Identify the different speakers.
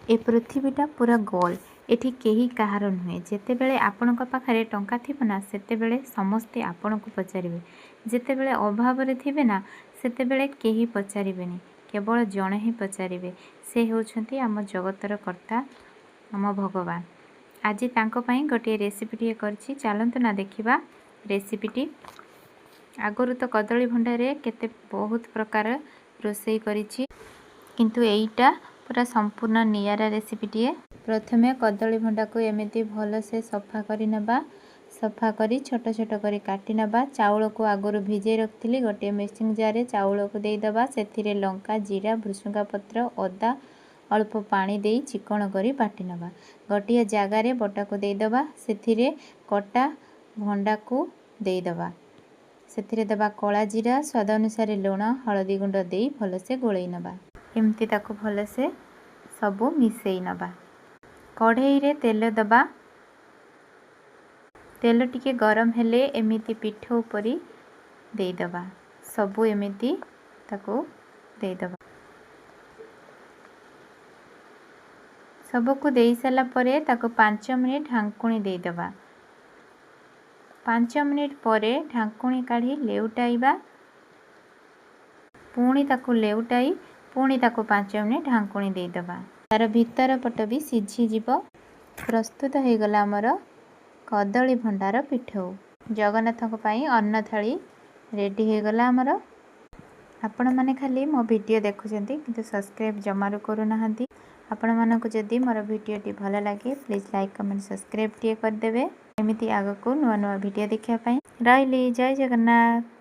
Speaker 1: ए पृथ्वीटा पूरा गोल एठी केही कहार नुहे जेतेबेले आपणक पाखरे टंका थिबो ना सेतेबेले समस्ते आपणको पचारिबे जेतेबेले अभाव रे थिबे ना सेतेबेले केही पचारिबेनी केवल जणे ही पचारिबे से होउछंती आम जगतर कर्ता आम भगवान। आज तांको पई गोटे रेसिपीटी करछि चलंतु ना देखिबा रेसिपीटी। आगरु तो कदली भंडारे केते बहुत प्रकार रोसई करिछि किंतु एईटा पूरा संपूर्ण नियारा रेसिपीटी। प्रथमे कदली भंडा को एमिति भल से सफा करि नबा सफा करी छोट छोट करी काटी नबा। चाउल को आगरु भिजे रखिली गोटे मिक्सिंग जार रे चाउल को देई दबा सेथिरे लंका जीरा भृसुंगा पत्र अदा अल्प पानी देई चिकन करी बाटी नबा। गोटे जगार रे बटा को देई दबा सेथिरे कटा भंडा को देई दबा सेथिरे दबा कला जीरा स्वाद अनुसार लुण हळदी गुंड देई भल से गोळई नबा। एमती ताको भल से सबु मिसेई नबा। कढ़ई रे तेल दबा तेल टिके गरम हेले एमिति पिठ उपरी देई दबा सबु एमिति ताको देई दबा। सबको देई साला परे ताको 5 मिनिट ढांकुणी देई दबा। 5 मिनिट परे ढांकुणी काढ़ी लेउटाइबा पुणी ताको लेउटाई पुणी ताको 5 मिनिट ढांकुणी देई दबा। तार भीतर पट भी सिझी जीवो। प्रस्तुत हो गला हमर कदली भंडार पिठौ। जगन्नाथ पई अन्न थाली रेडी हो गला हमर। आपण माने खाली मो वीडियो देखुछंती किंतु सब्सक्राइब जमारू करू नाहंती। आपण मानको जदी मोर वीडियो टी भल लागे please like comment subscribe T कर देबे। एमिति आगो को नुवा नुवा वीडियो देखिया पई। रहली जय जगन्नाथ।